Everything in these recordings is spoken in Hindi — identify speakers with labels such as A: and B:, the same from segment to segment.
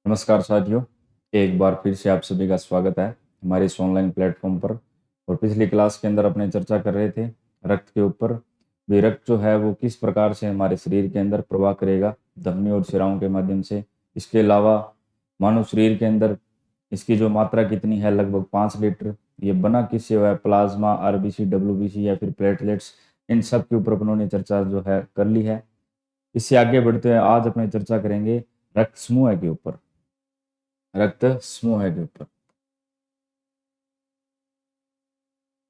A: नमस्कार साथियों, एक बार फिर से आप सभी का स्वागत है हमारे इस ऑनलाइन प्लेटफॉर्म पर। और पिछली क्लास के अंदर अपने चर्चा कर रहे थे रक्त के ऊपर। भी रक्त जो है वो किस प्रकार से हमारे शरीर के अंदर प्रवाह करेगा धमनी और शिराओं के माध्यम से। इसके अलावा मानव शरीर के अंदर इसकी जो मात्रा कितनी है, लगभग 5 लीटर। ये बना किससे हुआ है? प्लाज्मा, आरबीसी, डब्ल्यूबीसी या फिर प्लेटलेट्स। इन सब के ऊपर उन्होंने चर्चा जो है कर ली है। इससे आगे बढ़ते हुए आज अपने चर्चा करेंगे रक्त समूह के ऊपर। रक्त समूह के ऊपर।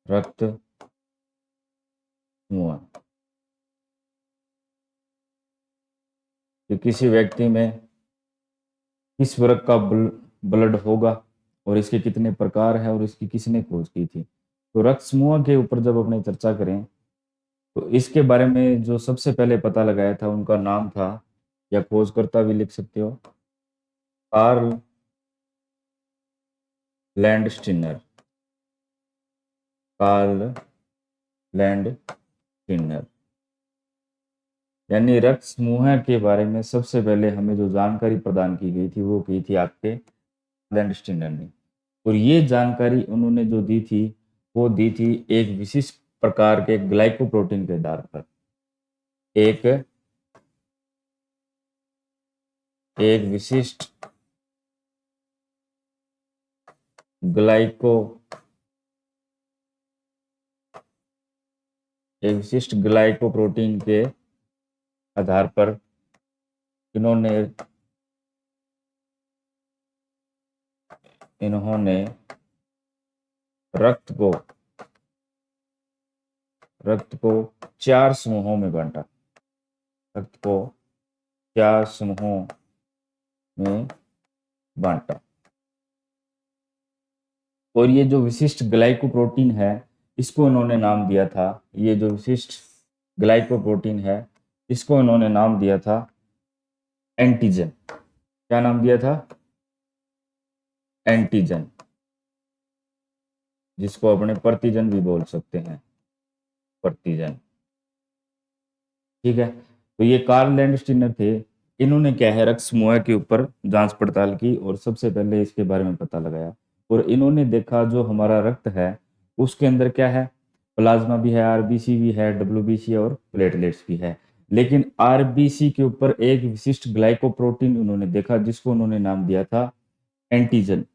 A: रक्त समूह कि किसी व्यक्ति में किस वर्ग का ब्लड होगा और इसके कितने प्रकार है और इसकी किसने खोज की थी। तो रक्त समूह के ऊपर जब अपने चर्चा करें तो इसके बारे में जो सबसे पहले पता लगाया था उनका नाम था, या खोजकर्ता भी लिख सकते हो, कार्ल लैंडस्टीनर। Karl Landsteiner. यानी रक्त समूह के बारे में सबसे पहले हमें जो जानकारी प्रदान की गई थी वो की थी आपके लैंडस्टीनर ने। और ये जानकारी उन्होंने जो दी थी वो दी थी एक विशिष्ट प्रकार के ग्लाइकोप्रोटीन के आधार पर। एक एक विशिष्ट ग्लाइको एक विशिष्ट ग्लाइकोप्रोटीन के आधार पर इन्होंने इन्होंने रक्त को रक्त को 4 समूहों में बांटा। रक्त को 4 समूहों में बांटा। और ये जो विशिष्ट ग्लाइकोप्रोटीन है इसको इन्होंने नाम दिया था, ये जो विशिष्ट ग्लाइकोप्रोटीन है इसको इन्होंने नाम दिया था एंटीजन। क्या नाम दिया था? एंटीजन, जिसको अपने प्रतिजन भी बोल सकते हैं। प्रतिजन, ठीक है। तो ये कार्ल लैंडस्टीनर थे। इन्होंने क्या है, रक्त समूह के ऊपर जांच पड़ताल की और सबसे पहले इसके बारे में पता लगाया। और इन्होंने देखा जो हमारा रक्त है उसके अंदर क्या है, प्लाज्मा भी है, आरबीसी भी है, डब्ल्यूबीसी और प्लेटलेट्स भी है। लेकिन आरबीसी के ऊपर एक विशिष्ट ग्लाइकोप्रोटीन उन्होंने देखा जिसको उन्होंने नाम दिया था एंटीजन,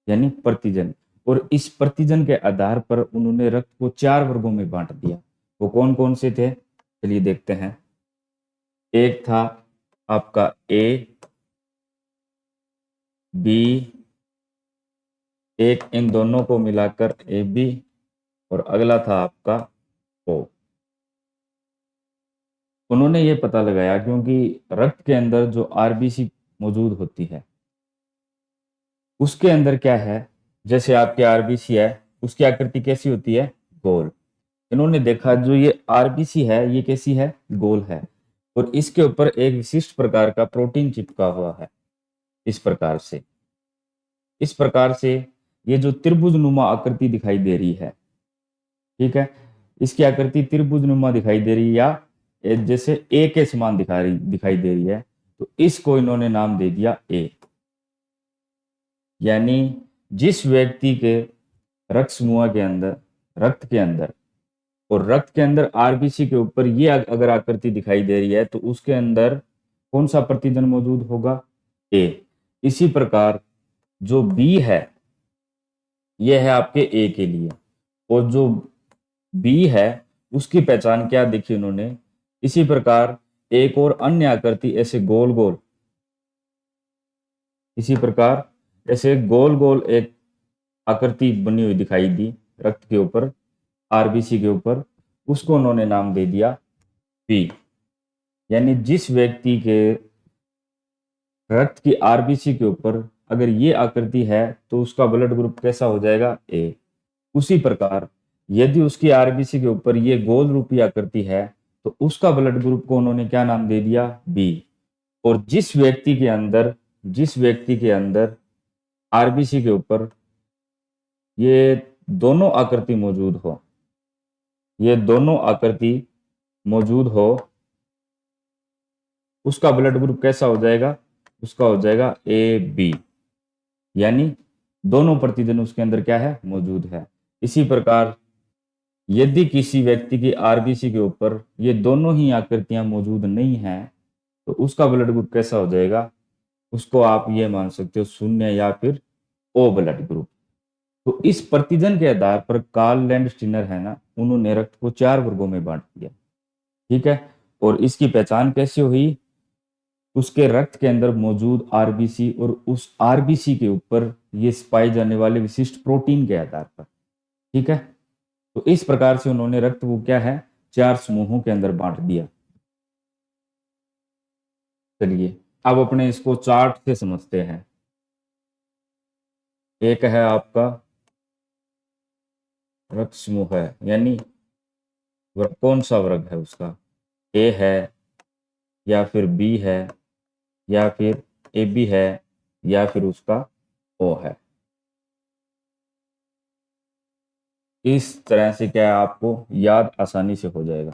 A: यानी प्रतिजन। और इस प्रतिजन के आधार पर उन्होंने रक्त को 4 वर्गों में बांट दिया। वो कौन कौन से थे, चलिए देखते हैं। एक था आपका ए, बी, एक इन दोनों को मिलाकर ए बी, और अगला था आपका ओ। उन्होंने ये पता लगाया क्योंकि रक्त के अंदर जो आरबीसी मौजूद होती है उसके अंदर क्या है, जैसे आपके आरबीसी है उसकी आकृति कैसी होती है, गोल। इन्होंने देखा जो ये आरबीसी है ये कैसी है, गोल है। और इसके ऊपर एक विशिष्ट प्रकार का प्रोटीन चिपका हुआ है। इस प्रकार से ये जो त्रिभुजनुमा आकृति दिखाई दे रही है, ठीक है, इसकी आकृति त्रिभुजनुमा दिखाई दे रही है या जैसे ए के समान दिखाई दे रही है, तो इसको इन्होंने नाम दे दिया ए। यानी जिस व्यक्ति के रक्त समूह के अंदर, रक्त के अंदर और रक्त के अंदर आरबीसी के ऊपर ये अगर आकृति दिखाई दे रही है तो उसके अंदर कौन सा प्रतिजन मौजूद होगा, ए। इसी प्रकार जो बी है ये है आपके ए के लिए, और जो बी है उसकी पहचान क्या देखी उन्होंने। इसी प्रकार एक और अन्य आकृति ऐसे गोल गोल, इसी प्रकार ऐसे गोल गोल एक आकृति बनी हुई दिखाई दी रक्त के ऊपर, आरबीसी के ऊपर, उसको उन्होंने नाम दे दिया पी। यानी जिस व्यक्ति के रक्त की आरबीसी के ऊपर अगर ये आकृति है तो उसका ब्लड ग्रुप कैसा हो जाएगा, ए। उसी प्रकार यदि उसकी आरबीसी के ऊपर ये गोल रूपी आकृति है तो उसका ब्लड ग्रुप को उन्होंने क्या नाम दे दिया, बी। और जिस व्यक्ति के अंदर आरबीसी के ऊपर ये दोनों आकृति मौजूद हो, ये दोनों आकृति मौजूद हो, उसका ब्लड ग्रुप कैसा हो जाएगा, उसका हो जाएगा ए बी, यानी दोनों प्रतिजन उसके अंदर क्या है, मौजूद है। इसी प्रकार यदि किसी व्यक्ति की आरबीसी के ऊपर ये दोनों ही आकृतियां मौजूद नहीं हैं तो उसका ब्लड ग्रुप कैसा हो जाएगा, उसको आप ये मान सकते हो शून्य या फिर ओ ब्लड ग्रुप। तो इस प्रतिजन के आधार पर कार्ल लैंडस्टीनर है ना, उन्होंने रक्त को 4 वर्गों में बांट दिया। ठीक है, और इसकी पहचान कैसे हुई, उसके रक्त के अंदर मौजूद आरबीसी और उस आरबीसी के ऊपर ये पाए जाने वाले विशिष्ट प्रोटीन के आधार पर। ठीक है, तो इस प्रकार से उन्होंने रक्त को क्या है, 4 समूहों के अंदर बांट दिया। चलिए अब अपने इसको चार्ट से समझते हैं। एक है आपका रक्त समूह है, यानी कौन सा वर्ग है उसका, ए है या फिर बी है या फिर ए बी है या फिर उसका ओ है। इस तरह से क्या है, आपको याद आसानी से हो जाएगा।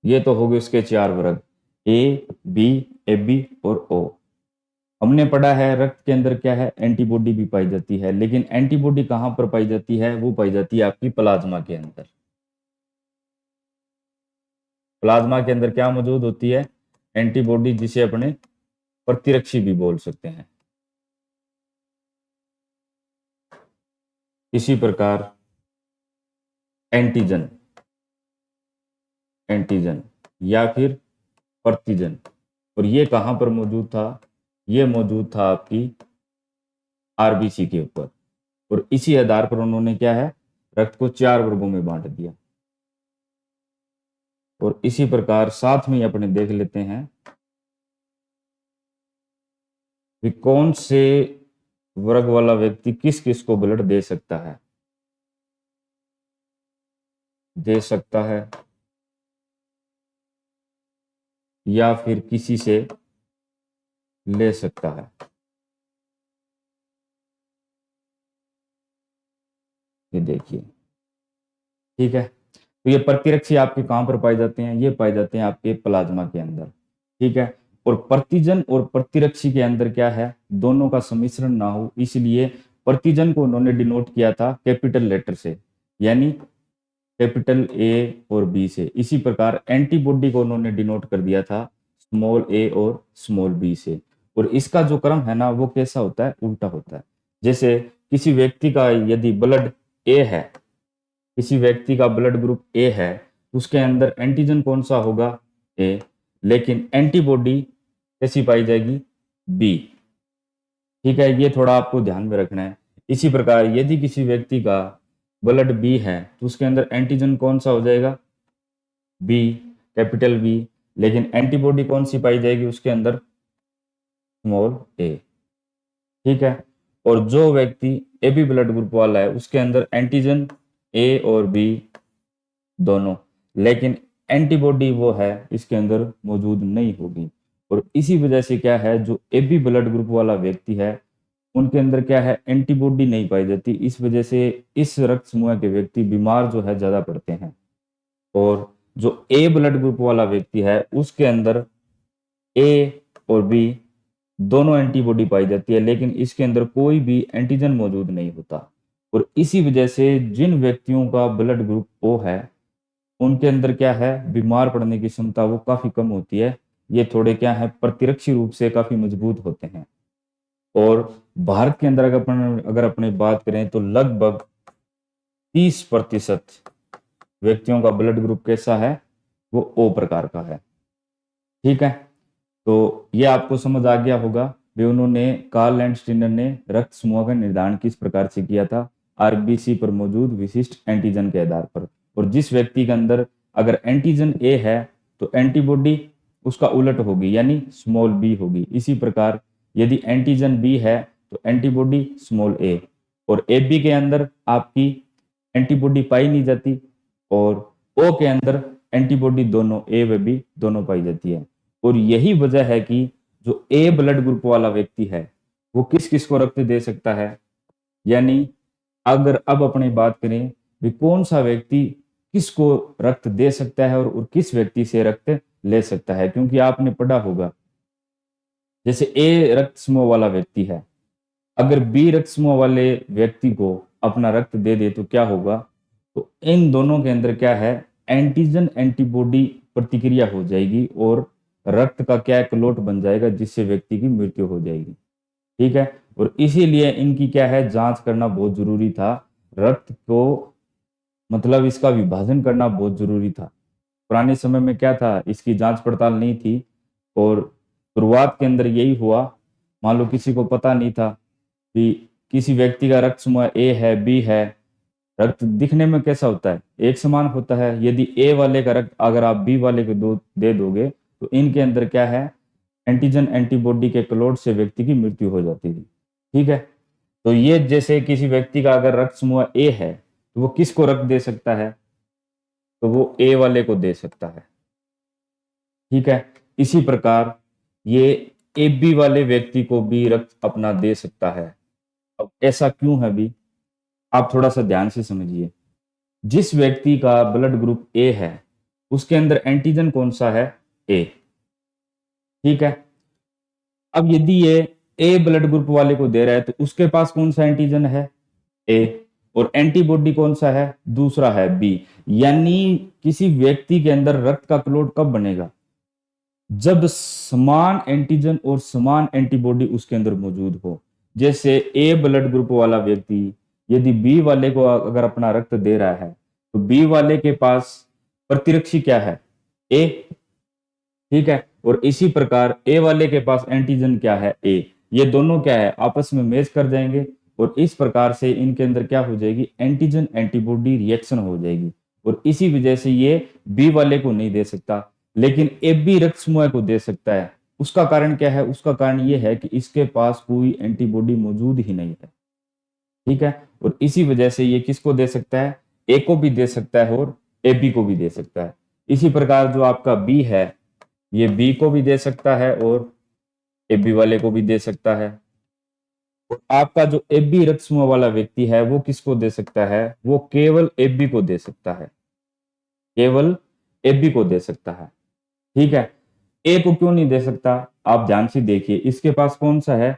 A: ये तो हो गए उसके 4 वर्ग, ए बी ए बी और ओ। हमने पढ़ा है रक्त के अंदर क्या है, एंटीबॉडी भी पाई जाती है, लेकिन एंटीबॉडी कहाँ पर पाई जाती है, वो पाई जाती है आपकी प्लाज्मा के अंदर। प्लाज्मा के अंदर क्या मौजूद होती है, एंटीबॉडी, जिसे अपने प्रतिरक्षी भी बोल सकते हैं। इसी प्रकार एंटीजन, एंटीजन या फिर प्रतिजन, और ये कहां पर मौजूद था, ये मौजूद था आपकी आरबीसी के ऊपर, और इसी आधार पर उन्होंने क्या है, रक्त को 4 वर्गों में बांट दिया। और इसी प्रकार साथ में ही अपने देख लेते हैं कि कौन से वर्ग वाला व्यक्ति किस किस को ब्लड दे सकता है, दे सकता है या फिर किसी से ले सकता है। ये देखिए, ठीक है, तो ये प्रतिरक्षी आपके कहां पर पाए जाते हैं, ये पाए जाते हैं आपके प्लाज्मा के अंदर। ठीक है, और प्रतिजन और प्रतिरक्षी के अंदर क्या है, दोनों का सम्मिश्रण ना हो, इसलिए प्रतिजन को उन्होंने डिनोट किया था कैपिटल लेटर से, यानी कैपिटल ए और बी से। इसी प्रकार एंटीबॉडी को उन्होंने डिनोट कर दिया था स्मॉल ए और स्मॉल बी से। और इसका जो क्रम है ना, वो कैसा होता है, उल्टा होता है। जैसे किसी व्यक्ति का यदि ब्लड ए है, किसी व्यक्ति का ब्लड ग्रुप ए है, उसके अंदर एंटीजन कौन सा होगा, ए, लेकिन एंटीबॉडी कैसी पाई जाएगी, बी। ठीक है, ये थोड़ा आपको ध्यान में रखना है। इसी प्रकार यदि किसी व्यक्ति का ब्लड बी है तो उसके अंदर एंटीजन कौन सा हो जाएगा, बी, कैपिटल बी, लेकिन एंटीबॉडी कौन सी पाई जाएगी उसके अंदर, स्मॉल ए। ठीक है, और जो व्यक्ति ए बी ब्लड ग्रुप वाला है उसके अंदर एंटीजन ए और बी दोनों, लेकिन एंटीबॉडी वो है इसके अंदर मौजूद नहीं होगी। और इसी वजह से क्या है, जो ए बी ब्लड ग्रुप वाला व्यक्ति है उनके अंदर क्या है, एंटीबॉडी नहीं पाई जाती। इस वजह से इस रक्त समूह के व्यक्ति बीमार जो है ज्यादा पड़ते हैं। और जो ए ब्लड ग्रुप वाला व्यक्ति है उसके अंदर ए और बी दोनों एंटीबॉडी पाई जाती है, लेकिन इसके अंदर कोई भी एंटीजन मौजूद नहीं होता। और इसी वजह से जिन व्यक्तियों का ब्लड ग्रुप ओ है उनके अंदर क्या है, बीमार पड़ने की क्षमता वो काफी कम होती है। ये थोड़े क्या है, प्रतिरक्षी रूप से काफी मजबूत होते हैं। और भारत के अंदर अगर अपने बात करें तो लगभग 30% व्यक्तियों का ब्लड ग्रुप कैसा है, वो ओ प्रकार का है। ठीक है, तो ये आपको समझ आ गया होगा भी उन्होंने, कार्ल लैंडस्टीनर ने रक्त समूह का निर्धारण किस प्रकार से किया था, आरबीसी पर मौजूद विशिष्ट एंटीजन के आधार पर। और जिस व्यक्ति के अंदर अगर एंटीजन ए है तो एंटीबॉडी उसका उलट होगी, यानी स्मॉल बी होगी। इसी प्रकार यदि एंटीजन बी है तो एंटीबॉडी स्मॉल ए, और ए बी के अंदर आपकी एंटीबॉडी पाई नहीं जाती, और ओ के अंदर एंटीबॉडी दोनों ए व बी दोनों पाई जाती है। और यही वजह है कि जो ए ब्लड ग्रुप वाला व्यक्ति है वो किस किस को रक्त दे सकता है, यानी अगर अब अपनी बात करें भी कौन सा व्यक्ति किसको रक्त दे सकता है और किस व्यक्ति से रक्त ले सकता है। क्योंकि आपने पढ़ा होगा, जैसे ए रक्त समूह वाला व्यक्ति है, अगर बी रक्त समूह वाले व्यक्ति को अपना रक्त दे दे तो क्या होगा, तो इन दोनों के अंदर क्या है, एंटीजन एंटीबॉडी प्रतिक्रिया हो जाएगी और रक्त का क्या क्लोट बन जाएगा, जिससे व्यक्ति की मृत्यु हो जाएगी। ठीक है, और इसीलिए इनकी क्या है, जांच करना बहुत जरूरी था। रक्त को मतलब इसका विभाजन करना बहुत जरूरी था। पुराने समय में क्या था, इसकी जांच पड़ताल नहीं थी और शुरुआत के अंदर यही हुआ। मान लो किसी को पता नहीं था कि किसी व्यक्ति का रक्त समूह ए है, बी है, रक्त दिखने में कैसा होता है, एक समान होता है। यदि ए वाले का रक्त अगर आप बी वाले को दे दोगे तो इनके अंदर क्या है, एंटीजन एंटीबॉडी के क्लोट से व्यक्ति की मृत्यु हो जाती थी। ठीक है, तो ये जैसे किसी व्यक्ति का अगर रक्त समूह ए है तो वो किसको रक्त दे सकता है, तो वो ए वाले को दे सकता है। ठीक है, इसी प्रकार ये ए बी वाले व्यक्ति को भी रक्त अपना दे सकता है। अब ऐसा क्यों है भी, आप थोड़ा सा ध्यान से समझिए। जिस व्यक्ति का ब्लड ग्रुप ए है उसके अंदर एंटीजन कौन सा है, ए। ठीक है, अब यदि ये ए ब्लड ग्रुप वाले को दे रहा है तो उसके पास कौन सा एंटीजन है, ए, और एंटीबॉडी कौन सा है, दूसरा है बी। यानी किसी व्यक्ति के अंदर रक्त का क्लोट कब बनेगा, जब समान एंटीजन और समान एंटीबॉडी उसके अंदर मौजूद हो। जैसे ए ब्लड ग्रुप वाला व्यक्ति यदि बी वाले को अगर अपना रक्त दे रहा है तो बी वाले के पास प्रतिरक्षी क्या है, ए। ठीक है, और इसी प्रकार ए वाले के पास एंटीजन क्या है, ए। ये दोनों क्या है, आपस में मैच कर जाएंगे और इस प्रकार से इनके अंदर क्या हो जाएगी, एंटीजन एंटीबॉडी रिएक्शन हो जाएगी और इसी वजह से ये बी वाले को नहीं दे सकता, लेकिन ए बी रक्त समूह को दे सकता है। उसका कारण क्या है, उसका कारण ये है कि इसके पास कोई एंटीबॉडी मौजूद ही नहीं है। ठीक है, और इसी वजह से ये किसको दे सकता है, ए को भी दे सकता है और ए बी को भी दे सकता है। इसी प्रकार जो आपका बी है ये बी को भी दे सकता है और ए बी वाले को भी दे सकता है। और आपका जो ए बी रक्त समूह वाला व्यक्ति है वो किसको दे सकता है, वो केवल ए बी को दे सकता है, केवल ए बी को दे सकता है। ठीक है, ए को क्यों नहीं दे सकता, आप ध्यान से देखिए। इसके पास कौन सा है,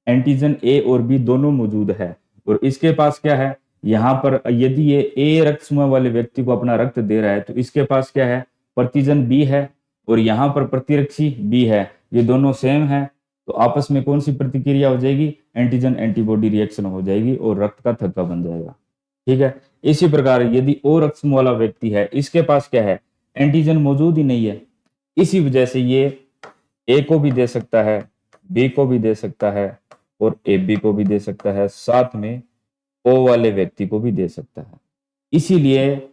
A: एंटीजन ए और बी दोनों मौजूद है और इसके पास क्या है, यहाँ पर यदि ये ए रक्त समूह वाले व्यक्ति को अपना रक्त दे रहा है तो इसके पास क्या है, प्रतिजन बी है और यहाँ पर प्रतिरक्षी बी है, ये दोनों सेम है। तो आपस में कौन सी प्रतिक्रिया हो जाएगी, एंटीजन एंटीबॉडी रिएक्शन हो जाएगी और रक्त का थक्का बन जाएगा। ठीक है, इसी प्रकार यदि ओ रक्त समूह वाला व्यक्ति है, इसके पास क्या है, एंटीजन मौजूद ही नहीं है, इसी वजह से ये ए को भी दे सकता है, बी को भी दे सकता है और ए बी को भी दे सकता है, साथ में ओ वाले व्यक्ति को भी दे सकता है। इसीलिए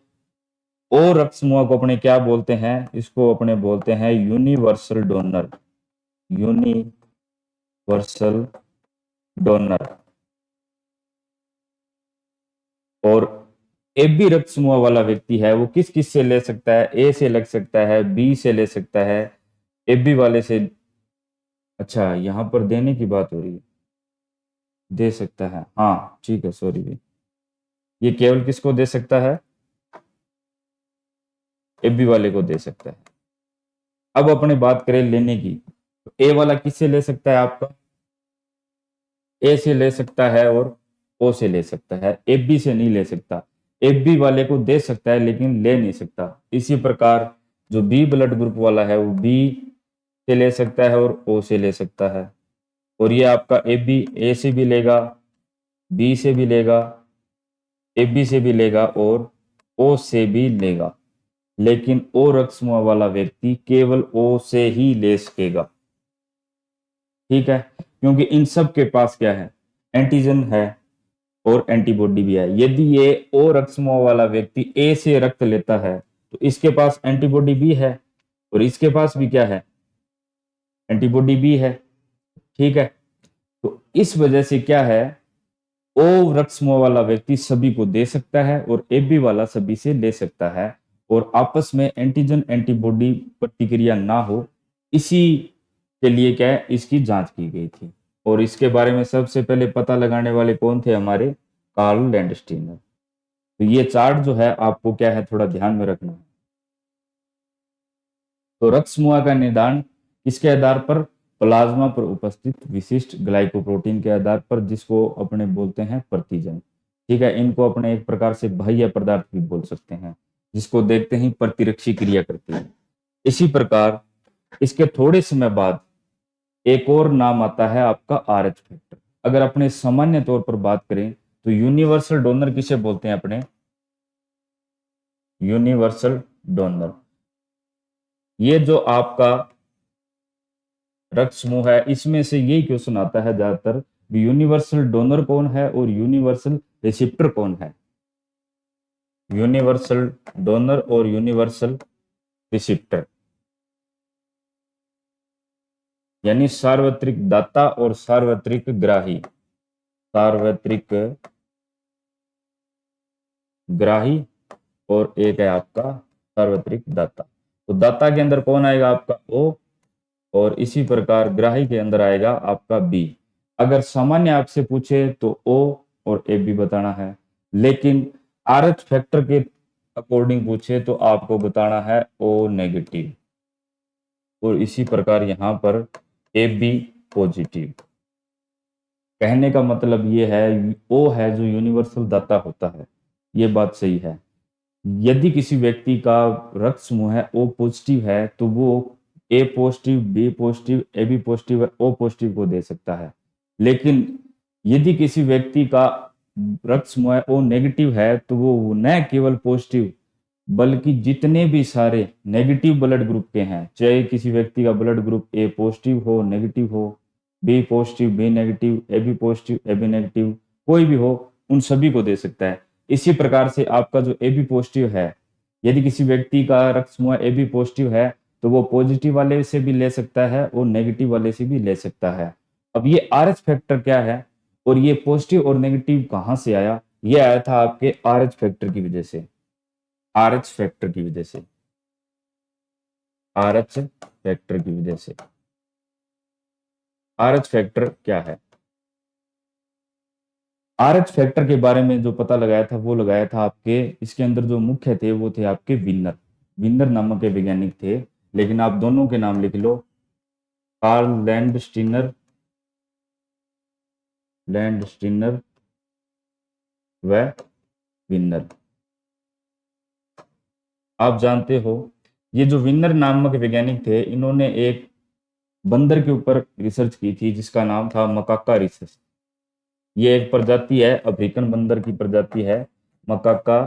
A: ओ रक्त समूह को अपने क्या बोलते हैं, इसको अपने बोलते हैं यूनिवर्सल डोनर, यूनिवर्सल डोनर। और ए बी रक्त समूह वाला व्यक्ति है वो किस किस से ले सकता है, ए से लग सकता है, बी से ले सकता है, ए बी वाले से, अच्छा यहाँ पर देने की बात हो रही है, दे सकता है, हाँ ठीक है, सॉरी भी, ये केवल किसको दे सकता है, ए बी वाले को दे सकता है। अब अपने बात करें लेने की, तो ए वाला किससे ले सकता है, आपका ए से ले सकता है और ओ से ले सकता है, ए बी से नहीं ले सकता। ए बी वाले को दे सकता है लेकिन ले नहीं सकता। इसी प्रकार जो बी ब्लड ग्रुप वाला है वो बी से ले सकता है और ओ से ले सकता है। और ये आपका ए बी ए से भी लेगा, बी से भी लेगा, ए बी से भी लेगा और ओ से भी लेगा, लेकिन ओ रक्त समूह वाला व्यक्ति केवल ओ से ही ले सकेगा। ठीक है, क्योंकि इन सब के पास क्या है, एंटीजन है और एंटीबॉडी भी है। यदि ये ओ रक्त समूह वाला व्यक्ति ए से रक्त लेता है तो इसके पास एंटीबॉडी भी है और इसके पास भी क्या है, एंटीबॉडी भी है। ठीक है, तो इस वजह से क्या है, ओ रक्त समूह वाला व्यक्ति सभी को दे सकता है और ए बी वाला सभी से ले सकता है और आपस में एंटीजन एंटीबॉडी प्रतिक्रिया ना हो, इसी के लिए क्या है, इसकी जांच की गई थी। और इसके बारे में सबसे पहले पता लगाने वाले कौन थे, हमारे कार्ल लैंडस्टीनर। तो ये चार्ट जो है आपको क्या है थोड़ा ध्यान में रखना है। तो रक्त समूह का निर्धारण किसके आधार पर? प्लाज्मा पर उपस्थित विशिष्ट ग्लाइकोप्रोटीन के आधार पर, जिसको अपने बोलते हैं प्रतिजन। ठीक है, इनको अपने एक प्रकार से बाह्य पदार्थ भी बोल सकते हैं, जिसको देखते ही प्रतिरक्षी क्रिया करती है। इसी प्रकार इसके थोड़े समय बाद एक और नाम आता है आपका आरएच फैक्टर। अगर अपने सामान्य तौर पर बात करें तो यूनिवर्सल डोनर किसे बोलते हैं अपने? Universal donor. ये जो आपका रक्त समूह है, इसमें से यही क्वेश्चन आता है ज्यादातर, यूनिवर्सल डोनर कौन है और यूनिवर्सल रिसिप्टर कौन है? यूनिवर्सल डोनर और यूनिवर्सल रिसिप्टर, यानी सार्वत्रिक दाता और सार्वत्रिक ग्राही। सार्वत्रिक ग्राही और एक है आपका सार्वत्रिक दाता। तो दाता के अंदर कौन आएगा? आपका ओ, और इसी प्रकार ग्राही के अंदर आएगा आपका बी। अगर सामान्य आपसे पूछे तो ओ और ए बी बताना है, लेकिन आरएच फैक्टर के अकॉर्डिंग पूछे तो आपको बताना है ओ नेगेटिव, और इसी प्रकार यहां पर ए बी पॉजिटिव। कहने का मतलब ये है, ओ है जो यूनिवर्सल दाता होता है, ये बात सही है। यदि किसी व्यक्ति का रक्त समूह है ओ पॉजिटिव है, तो वो A positive, B positive, A B positive, O positive को दे सकता है। लेकिन यदि किसी व्यक्ति का रक्त समूह है ओ नेगेटिव है, तो वो न केवल पॉजिटिव बल्कि जितने भी सारे नेगेटिव ब्लड ग्रुप के हैं, चाहे किसी व्यक्ति का ब्लड ग्रुप ए पॉजिटिव हो, नेगेटिव हो, B positive, B negative, A B positive, A B negative, कोई भी हो, उन सभी को दे सकता है। इसी प्रकार से आपका जो ए बी पॉजिटिव है, यदि किसी व्यक्ति का रक्त समूह ए बी पॉजिटिव है, तो वो पॉजिटिव वाले से भी ले सकता है और नेगेटिव वाले से भी ले सकता है। अब ये आरएच फैक्टर क्या है और ये पॉजिटिव और नेगेटिव कहाँ से आया? ये आया था आपके आरएच फैक्टर की वजह से। आरएच फैक्टर की वजह से, आरएच फैक्टर की वजह से। आरएच फैक्टर क्या है? आरएच फैक्टर के बारे में जो पता लगाया था वो लगाया था आपके, इसके अंदर जो मुख्य थे वो थे आपके विनर। विनर नामक के वैज्ञानिक थे, लेकिन आप दोनों के नाम लिख लो, कार्ल लैंडस्टीनर, लैंडस्टीनर व विनर। आप जानते हो ये जो विनर नामक वैज्ञानिक थे, इन्होंने एक बंदर के ऊपर रिसर्च की थी जिसका नाम था मकाका रिसस। ये एक प्रजाति है, अफ्रीकन बंदर की प्रजाति है मकाका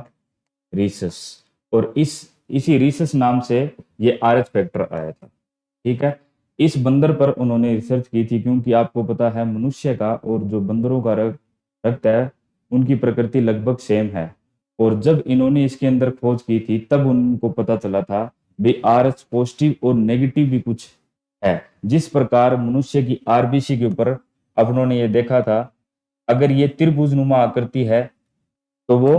A: रीसस, और इसी रीसस नाम से ये आरएच फैक्टर आया था। ठीक है, इस बंदर पर उन्होंने रिसर्च की थी, क्योंकि आपको पता है मनुष्य का और जो बंदरों का रक्त है उनकी प्रकृति लगभग सेम है। और जब इन्होंने इसके अंदर खोज की थी तब उनको पता चला था भी आरएच पॉजिटिव और नेगेटिव भी कुछ है। जिस प्रकार मनुष्य की आरबीसी के ऊपर अब उन्होंने ये देखा था, अगर ये त्रिभुजनुमा आकृति है तो वो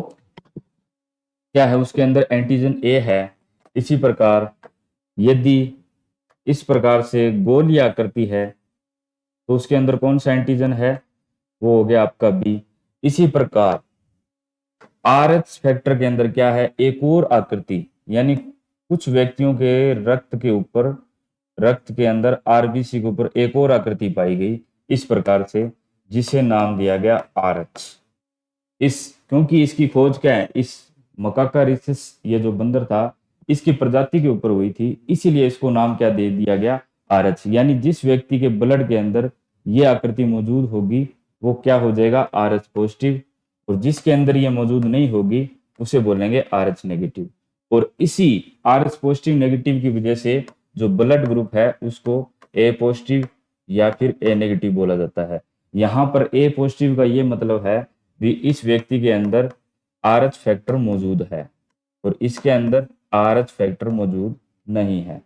A: क्या है, उसके अंदर एंटीजन ए है। इसी प्रकार यदि इस प्रकार से गोल आकृति है तो उसके अंदर कौन सा एंटीजन है? वो हो गया आपका बी। इसी प्रकार आरएच फैक्टर के अंदर क्या है, एक और आकृति, यानी कुछ व्यक्तियों के रक्त के ऊपर, रक्त के अंदर आरबीसी के ऊपर एक और आकृति पाई गई इस प्रकार से, जिसे नाम दिया गया आरएच। इस क्योंकि इसकी खोज क्या है, इस मकाका रिसिस, ये जो बंदर था, इसकी प्रजाति के ऊपर हुई थी, इसीलिए इसको नाम क्या दे दिया गया, आरएच। यानी जिस व्यक्ति के ब्लड के अंदर ये आकृति मौजूद होगी वो क्या हो जाएगा, आरएच पॉजिटिव, और जिसके अंदर ये मौजूद नहीं होगी उसे बोलेंगे आरएच नेगेटिव। और इसी आरएच पॉजिटिव नेगेटिव की वजह से जो ब्लड ग्रुप है उसको ए पॉजिटिव या फिर ए नेगेटिव बोला जाता है। यहाँ पर ए पॉजिटिव का ये मतलब है भी इस व्यक्ति के अंदर आरएच फैक्टर मौजूद है और इसके अंदर आरएच फैक्टर मौजूद नहीं है।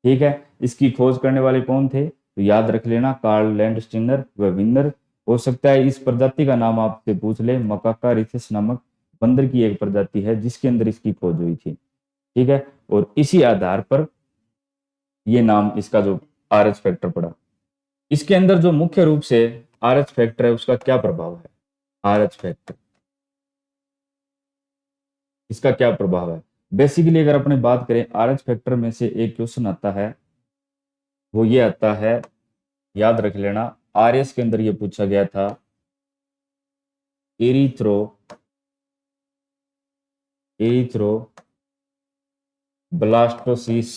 A: ठीक है, इसकी खोज करने वाले कौन थे? तो याद रख लेना, कार्ल लैंडस्टीनर व विनर। हो सकता है इस प्रजाति का नाम आपसे पूछ ले, मकाका रिसिस नामक बंदर की एक प्रजाति है जिसके अंदर इसकी खोज हुई थी। ठीक है, और इसी आधार पर ये नाम इसका जो आरएच फैक्टर पड़ा। इसके अंदर जो मुख्य रूप से आरएच फैक्टर है उसका क्या प्रभाव है? आरएच फैक्टर इसका क्या प्रभाव है। बेसिकली अगर अपने बात करें RH फैक्टर में से एक क्वेश्चन आता है, वो ये आता है, याद रख लेना, RS के अंदर ये पूछा गया था, एरिथ्रो ब्लास्टोसिस,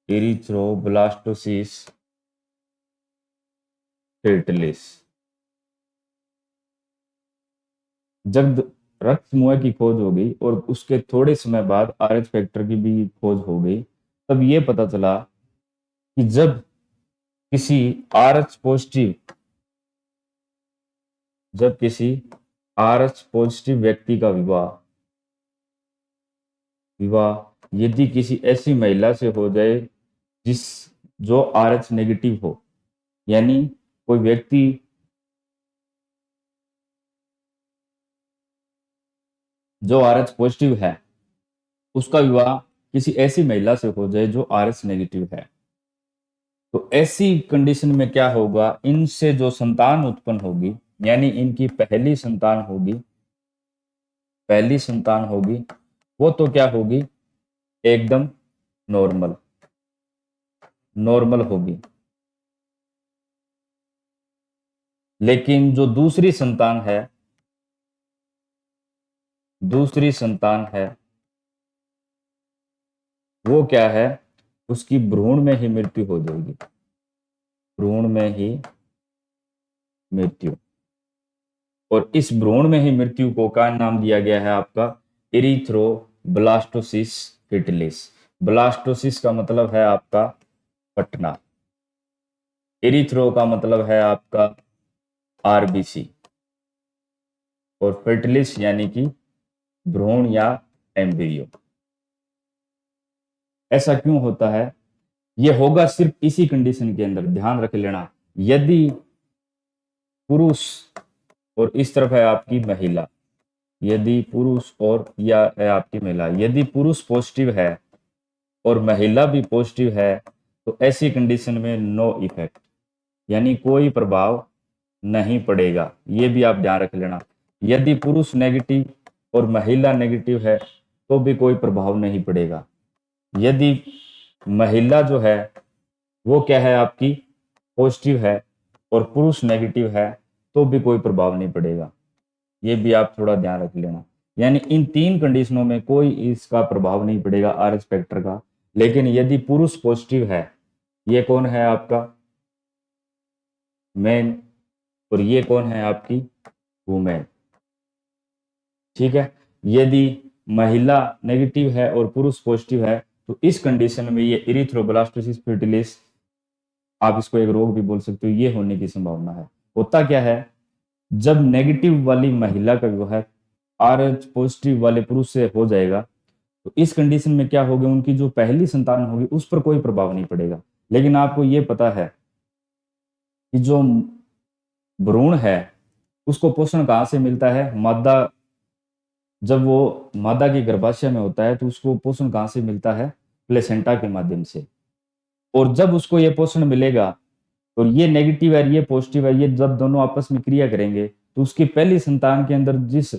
A: एरिथ्रोब्लास्टोसिस फेटलिस। जब रक्त समूह की खोज हो गई और उसके थोड़े समय बाद RH फैक्टर की भी खोज हो गई, तब ये पता चला कि जब किसी RH पॉजिटिव व्यक्ति का विवाह यदि किसी ऐसी महिला से हो जाए जिस जो RH नेगेटिव हो, यानी कोई व्यक्ति जो RH पॉजिटिव है उसका विवाह किसी ऐसी महिला से हो जाए जो RH नेगेटिव है, तो ऐसी कंडीशन में क्या होगा, इनसे जो संतान उत्पन्न होगी, यानी इनकी पहली संतान होगी, वो तो क्या होगी, एकदम नॉर्मल होगी। लेकिन जो दूसरी संतान है वो क्या है, उसकी भ्रूण में ही मृत्यु हो जाएगी, और इस भ्रूण में ही मृत्यु को क्या नाम दिया गया है आपका, एरिथ्रोब्लास्टोसिस फेटलिस। ब्लास्टोसिस का मतलब है आपका फटना, एरिथ्रो का मतलब है आपका RBC, और फेटलिस यानी कि भ्रूण या एम्ब्रियो। ऐसा क्यों होता है, यह होगा सिर्फ इसी कंडीशन के अंदर, ध्यान रख लेना, यदि पुरुष और इस तरफ है आपकी महिला, यदि पुरुष और या है आपकी महिला, यदि पुरुष पॉजिटिव है और महिला भी पॉजिटिव है, तो ऐसी कंडीशन में नो इफेक्ट, यानी कोई प्रभाव नहीं पड़ेगा। ये भी आप ध्यान रख लेना, यदि पुरुष नेगेटिव और महिला नेगेटिव है तो भी कोई प्रभाव नहीं पड़ेगा। यदि महिला जो है वो क्या है आपकी पॉजिटिव है और पुरुष नेगेटिव है तो भी कोई प्रभाव नहीं पड़ेगा। ये भी आप थोड़ा ध्यान रख लेना, यानी इन तीन कंडीशनों में कोई इसका प्रभाव नहीं पड़ेगा RH फैक्टर का। लेकिन यदि पुरुष पॉजिटिव है, ये कौन है आपका मैन, और ये कौन है आपकी वुमेन, ठीक है। यदि महिला नेगेटिव है और पुरुष पॉजिटिव है तो इस कंडीशन में ये एरिथ्रोब्लास्टोसिस फेटिलिस, आप इसको एक रोग भी बोल सकते हो, ये होने की संभावना है। होता क्या है, जब नेगेटिव वाली महिला का विवाह RH पॉजिटिव वाले पुरुष से हो जाएगा तो इस कंडीशन में क्या होगा, उनकी जो पहली संतान होगी उस पर कोई प्रभाव नहीं पड़ेगा। लेकिन आपको ये पता है कि जो भ्रूण है उसको पोषण कहाँ से मिलता है, मादा, जब वो मादा की गर्भाशय में होता है तो उसको पोषण कहाँ से मिलता है, प्लेसेंटा के माध्यम से। और जब उसको ये पोषण मिलेगा और ये नेगेटिव है ये पॉजिटिव है, ये जब दोनों आपस में क्रिया करेंगे तो उसकी पहली संतान के अंदर जिस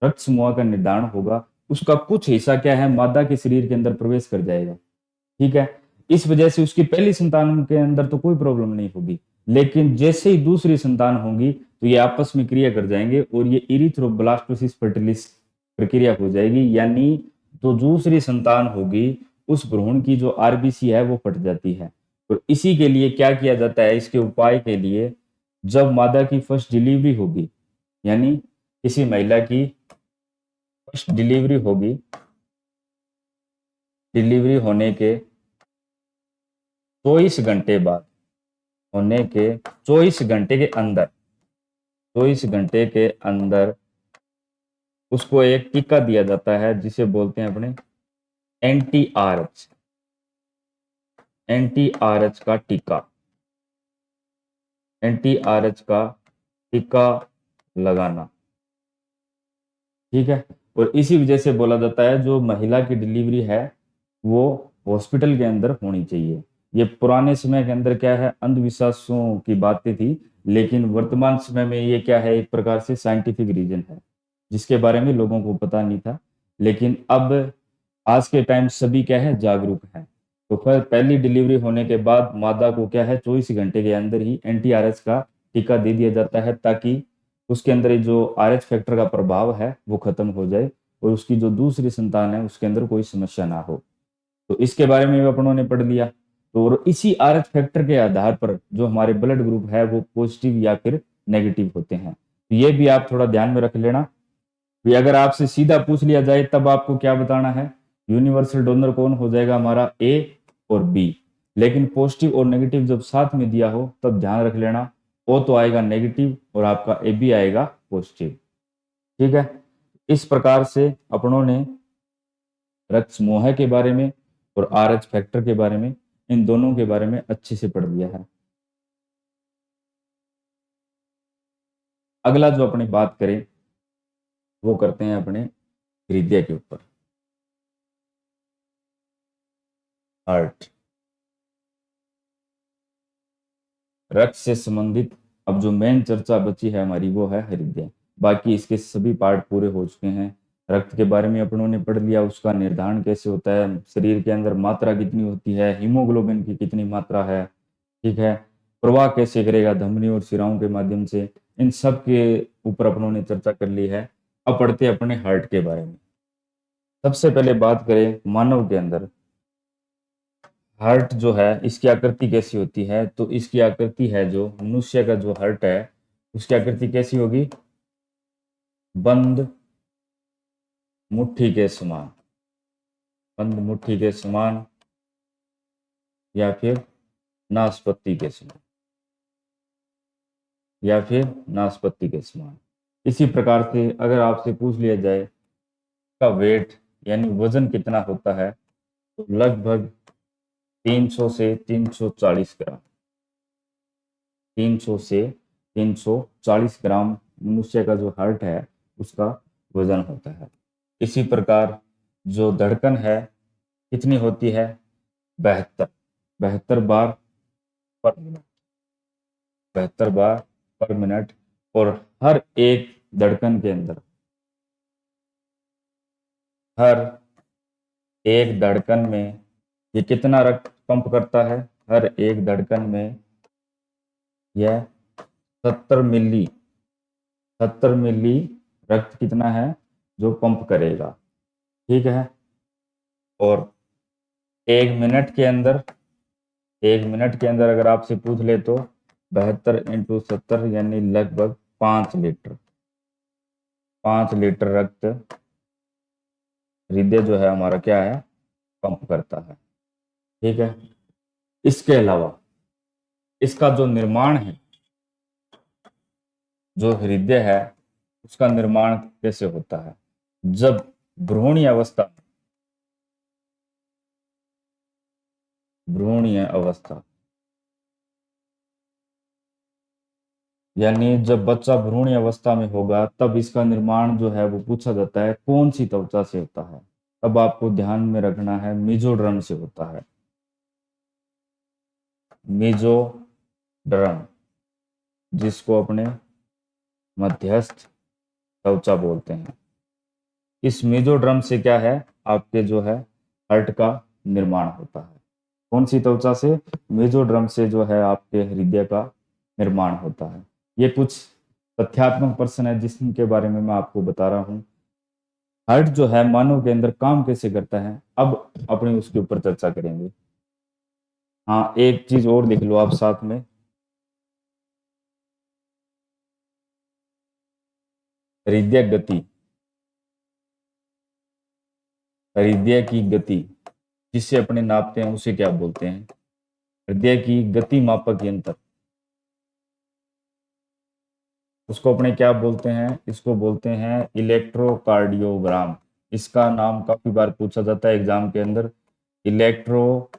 A: रक्त समूह का निर्धारण होगा उसका कुछ हिस्सा क्या है, मादा के शरीर के अंदर प्रवेश कर जाएगा, ठीक है। इस वजह से उसकी पहली संतान के अंदर तो कोई प्रॉब्लम नहीं होगी, लेकिन जैसे ही दूसरी संतान होगी तो ये आपस में क्रिया कर जाएंगे और ये इरिथ्रोब्लास्टोसिस फर्टिलिस प्रक्रिया हो जाएगी, यानी तो दूसरी संतान होगी उस भ्रूण की जो RBC है वो फट जाती है। और इसी के लिए क्या किया जाता है, इसके उपाय के लिए, जब मादा की फर्स्ट डिलीवरी होगी, यानी किसी महिला की फर्स्ट डिलीवरी होगी, डिलीवरी होने के 24 घंटे बाद, होने के 24 घंटे के अंदर, 24 घंटे के अंदर उसको एक टीका दिया जाता है जिसे बोलते हैं अपने एंटी-RH का टीका, एंटी-RH का टीका लगाना, ठीक है। और इसी वजह से बोला जाता है जो महिला की डिलीवरी है वो हॉस्पिटल के अंदर होनी चाहिए। ये पुराने समय के अंदर क्या है, अंधविश्वासों की बातें थी, लेकिन वर्तमान समय में ये क्या है, एक प्रकार से साइंटिफिक रीजन है। जिसके बारे में लोगों को पता नहीं था। लेकिन अब आज के टाइम सभी क्या है, जागरूक हैं। तो फिर पहली डिलीवरी होने के बाद मादा को क्या है, 24 घंटे के अंदर ही एंटी-आरएच का टीका दे दिया जाता है, ताकि उसके अंदर ये जो आरएच फैक्टर का प्रभाव है वो खत्म हो जाए और उसकी जो दूसरी संतान है उसके अंदर कोई समस्या ना हो। तो इसके बारे में भी अपनों ने पढ़ लिया। तो और इसी आरएच फैक्टर के आधार पर जो हमारे ब्लड ग्रुप है वो पॉजिटिव या फिर नेगेटिव होते हैं। तो ये भी आप थोड़ा ध्यान में रख लेना। भी अगर आपसे सीधा पूछ लिया जाए तब आपको क्या बताना है, यूनिवर्सल डोनर कौन हो जाएगा, हमारा ए और बी। लेकिन पॉजिटिव और नेगेटिव जब साथ में दिया हो तब ध्यान रख लेना, ओ तो आएगा नेगेटिव और आपका ए बी आएगा पॉजिटिव। ठीक है। इस प्रकार से अपनों ने रक्त समूह के बारे में और आरएच फैक्टर के बारे में, इन दोनों के बारे में अच्छे से पढ़ लिया है। अगला जो अपनी बात करें वो करते हैं अपने हृदय के ऊपर, हार्ट। रक्त से संबंधित अब जो मेन चर्चा बची है हमारी वो है हृदय। बाकी इसके सभी पार्ट पूरे हो चुके हैं। रक्त के बारे में अपनों ने पढ़ लिया, उसका निर्धारण कैसे होता है, शरीर के अंदर मात्रा कितनी होती है, हीमोग्लोबिन की कितनी मात्रा है, ठीक है, प्रवाह कैसे करेगा धमनी और शिराओं के माध्यम से, इन सब के ऊपर अपनों ने चर्चा कर ली है। अब पढ़ते हैं अपने हार्ट के बारे में। सबसे पहले बात करें मानव के अंदर हार्ट जो है इसकी आकृति कैसी होती है, तो इसकी आकृति है जो मनुष्य का जो हार्ट है उसकी आकृति कैसी होगी, बंद मुट्ठी के समान, बंद मुट्ठी के समान या फिर नाशपत्ती के समान, या फिर नाशपत्ती के समान। इसी प्रकार से अगर आपसे पूछ लिया जाए का वेट यानी वजन कितना होता है, तो लगभग 300 से 340 ग्राम, 300 से 340 ग्राम मनुष्य का जो हार्ट है उसका वजन होता है। इसी प्रकार जो धड़कन है कितनी होती है, 72 बार पर मिनट, 72 बार पर मिनट। और हर एक धड़कन के अंदर, हर एक धड़कन में ये कितना रक्त पंप करता है, हर एक धड़कन में यह 70 मिली, 70 मिली रक्त कितना है जो पंप करेगा, ठीक है। और एक मिनट के अंदर, एक मिनट के अंदर अगर आपसे पूछ ले तो 72 × 70 यानी लगभग 5 लीटर, 5 लीटर रक्त हृदय जो है हमारा क्या है, पंप करता है, ठीक है। इसके अलावा इसका जो निर्माण है, जो हृदय है उसका निर्माण कैसे होता है, जब भ्रूणीय अवस्था, भ्रूणीय अवस्था यानी जब बच्चा भ्रूणीय अवस्था में होगा तब इसका निर्माण जो है वो पूछा जाता है कौन सी त्वचा से होता है, तब आपको ध्यान में रखना है मेसोडर्म से होता है, मेसोडर्म, जिसको अपने मध्यस्थ त्वचा बोलते हैं। इस मेसोडर्म से क्या है, आपके जो है हार्ट का निर्माण होता है। कौन सी त्वचा से, मेसोडर्म से जो है आपके हृदय का निर्माण होता है। ये कुछ तथ्यात्मक प्रश्न है जिसके बारे में मैं आपको बता रहा हूँ। हार्ट जो है मानव के अंदर काम कैसे करता है, अब अपने उसके ऊपर चर्चा करेंगे। हाँ, एक चीज और लिख लो आप साथ में, हृदय गति, हृदय की गति जिससे अपने नापते हैं उसे क्या बोलते हैं, हृदय की गति मापक यंत्र, उसको अपने क्या बोलते हैं, इसको बोलते हैं इलेक्ट्रोकार्डियोग्राम। इसका नाम काफी बार पूछा जाता है एग्जाम के अंदर, इलेक्ट्रोकार्डियोग्राम,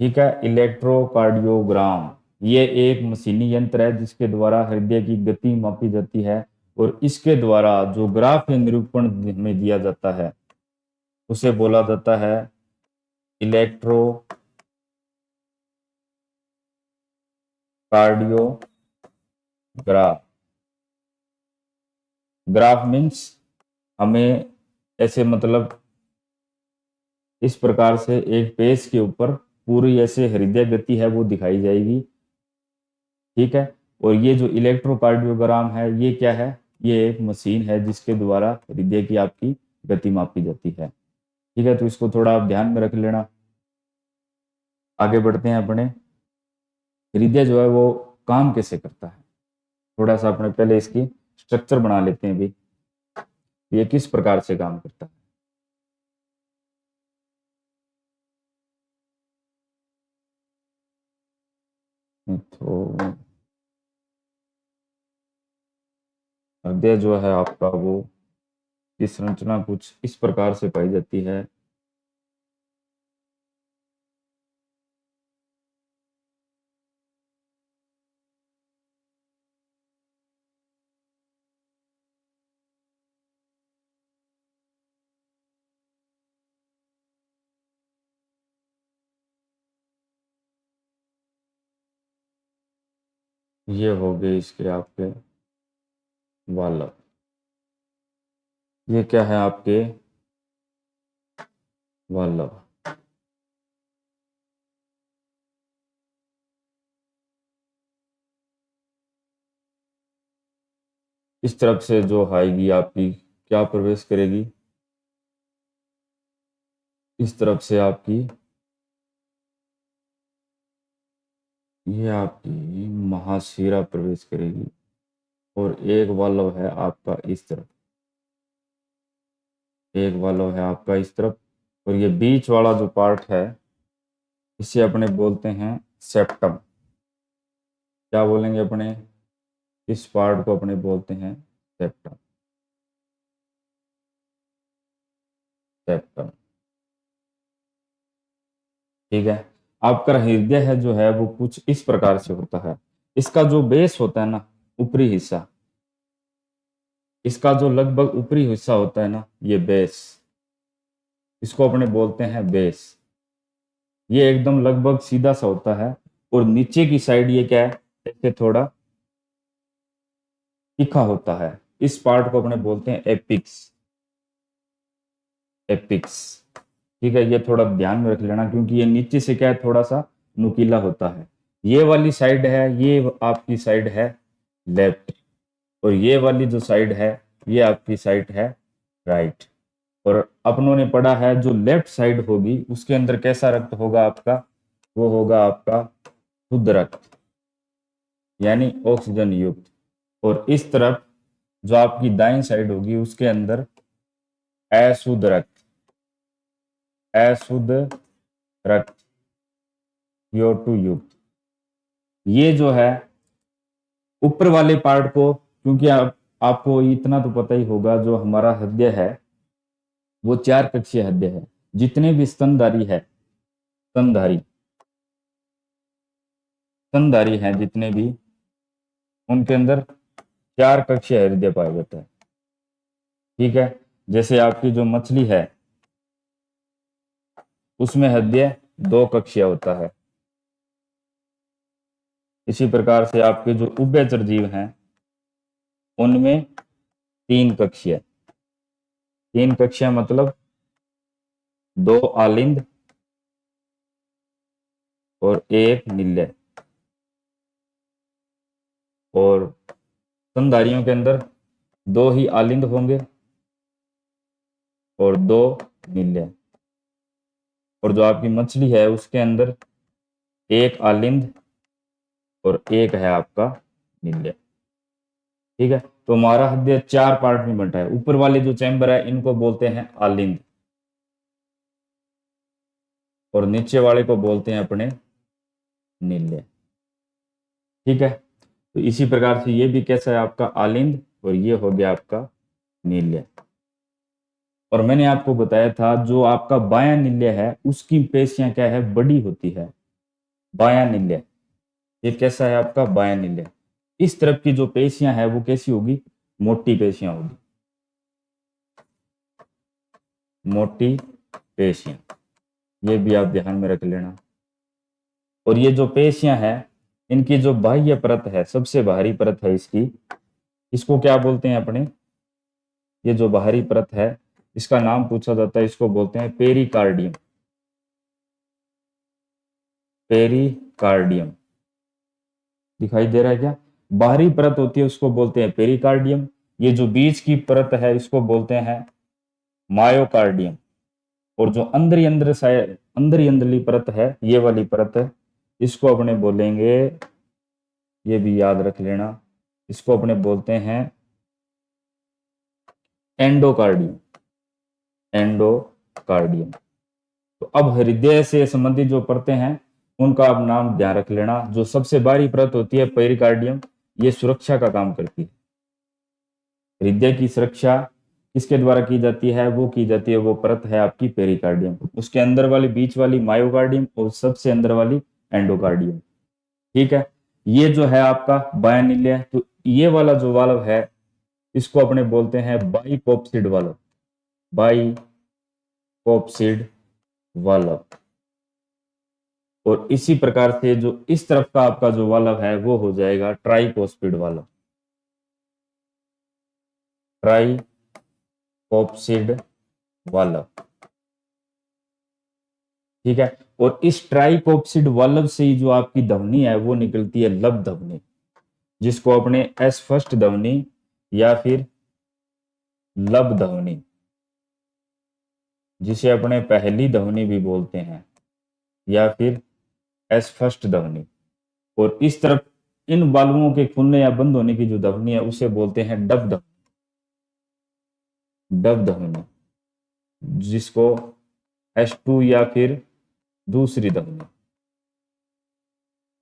A: ठीक है। इलेक्ट्रोकार्डियोग्राम ये एक मशीनी यंत्र है जिसके द्वारा हृदय की गति मापी जाती है और इसके द्वारा जो ग्राफ या निरूपण में दिया जाता है उसे बोला जाता है इलेक्ट्रोकार्डियोग्राम, कार्डियोग्राफ। ग्राफ मीन्स हमें ऐसे मतलब इस प्रकार से एक पेज के ऊपर पूरी ऐसे हृदय गति है वो दिखाई जाएगी, ठीक है। और ये जो इलेक्ट्रोकार्डियोग्राम है ये क्या है, ये एक मशीन है जिसके द्वारा हृदय की आपकी गति मापी जाती है, ठीक है। तो इसको थोड़ा आप ध्यान में रख लेना। आगे बढ़ते हैं अपने, हृदय जो है वो काम कैसे करता है, थोड़ा सा अपने पहले इसकी स्ट्रक्चर बना लेते हैं भी, ये किस प्रकार से काम करता है। तो हृदय जो है आपका वो की संरचना कुछ इस प्रकार से पाई जाती है। ये हो गए इसके आपके वाल्व, ये क्या है आपके वाल्व। इस तरफ से जो आएगी आपकी क्या प्रवेश करेगी, इस तरफ से आपकी ये आपकी महाशिरा प्रवेश करेगी, और एक वाल्व है आपका इस तरफ, एक वाल्व है आपका इस तरफ, और ये बीच वाला जो पार्ट है इसे अपने बोलते हैं सेप्टम। क्या बोलेंगे अपने, इस पार्ट को अपने बोलते हैं सेप्टम, सेप्टम, ठीक है। आपका हृदय है जो है वो कुछ इस प्रकार से होता है, इसका जो बेस होता है ना, ऊपरी हिस्सा, इसका जो लगभग ऊपरी हिस्सा होता है ना, ये बेस, इसको अपने बोलते हैं बेस। ये एकदम लगभग सीधा सा होता है, और नीचे की साइड ये क्या है, ऐसे थोड़ा तीखा होता है, इस पार्ट को अपने बोलते हैं एपिक्स, एपिक्स, ठीक है। ये थोड़ा ध्यान में रख लेना क्योंकि ये नीचे से क्या है थोड़ा सा नुकीला होता है। ये वाली साइड है ये आपकी साइड है लेफ्ट, और ये वाली जो साइड है ये आपकी साइड है राइट। और अपनों ने पढ़ा है जो लेफ्ट साइड होगी उसके अंदर कैसा रक्त होगा आपका, वो होगा आपका शुद्ध रक्त, यानी ऑक्सीजन युक्त। और इस तरफ जो आपकी दाईं साइड होगी उसके अंदर अशुद्ध रक्त, अशुद्ध रक्त, CO2 युक्त। ये जो है ऊपर वाले पार्ट को, क्योंकि आपको इतना तो पता ही होगा जो हमारा हृदय है वो चार कक्षीय हृदय है। जितने भी स्तनधारी है, स्तनधारी, स्तनधारी हैं जितने भी, उनके अंदर चार कक्षीय हृदय पाया जाता है, ठीक है। जैसे आपकी जो मछली है उसमें हृदय दो कक्षीय होता है, इसी प्रकार से आपके जो उभयचर जीव हैं उनमें तीन कक्षीय, तीन कक्षीय मतलब दो आलिंद और एक निल्य। और स्तनधारियों के अंदर दो ही आलिंद होंगे और दो निल्य। और जो आपकी मछली है उसके अंदर एक आलिंद और एक है आपका निल्य, ठीक है। तो हमारा हृदय चार पार्ट में बंटा है। ऊपर वाले जो चैम्बर है इनको बोलते हैं आलिंद, और नीचे वाले को बोलते हैं अपने निल्य, ठीक है। तो इसी प्रकार से ये भी कैसा है आपका आलिंद, और ये हो गया आपका निल्य। और मैंने आपको बताया था जो आपका बायां निल्य है उसकी पेशियां क्या है, बड़ी होती है। बायां निल्य, ये कैसा है आपका बायां निल्य। इस तरफ की जो पेशियां है वो कैसी होगी, मोटी पेशियां होगी, मोटी पेशियां, ये भी आप ध्यान में रख लेना। और ये जो पेशियां हैं इनकी जो बाह्य परत है, सबसे बाहरी परत है इसकी, इसको क्या बोलते हैं अपने, ये जो बाहरी परत है इसका नाम पूछा जाता है, इसको बोलते हैं पेरिकार्डियम। पेरिकार्डियम दिखाई दे रहा है क्या? बाहरी परत होती है उसको बोलते हैं पेरिकार्डियम। ये जो बीच की परत है इसको बोलते हैं मायोकार्डियम। और जो अंदरी अंदरली परत है, ये वाली परत है, इसको अपने बोलेंगे, ये भी याद रख लेना, इसको अपने बोलते हैं एंडोकार्डियम। एंडोकार्डियम। तो अब हृदय से संबंधित जो परतें हैं उनका अब नाम ध्यान रख लेना। जो सबसे बाहरी परत होती है पेरिकार्डियम, ये सुरक्षा का काम करती है। हृदय की सुरक्षा किसके द्वारा की जाती है? वो की जाती है, वो परत है आपकी पेरिकार्डियम। उसके अंदर वाली, बीच वाली मायोकार्डियम, और सबसे अंदर वाली एंडोकार्डियम। ठीक है, ये जो है आपका बाह्यनिलय। तो ये वाला जो वाल्व है इसको अपने बोलते हैं बाइकोप्सिड वाल्व। बाइकोप्सिड वाल्व। और इसी प्रकार से जो इस तरफ का आपका जो वाल्व है वो हो जाएगा ट्राइकोस्पिड वाल्व। ट्राइकोप्सिड वाल्व। ठीक है, और इस ट्राइकोप्सिड वाल्व से ही जो आपकी ध्वनि है वो निकलती है लब ध्वनि, जिसको अपने एस फर्स्ट ध्वनि या फिर लब ध्वनि, जिसे अपने पहली ध्वनि भी बोलते हैं, या फिर एस फर्स्ट ध्वनि। और इस तरफ इन वाल्वों के खुलने या बंद होने की जो ध्वनि है उसे बोलते हैं डब ध्वनि। डब ध्वनि, जिसको S2 या फिर दूसरी ध्वनि।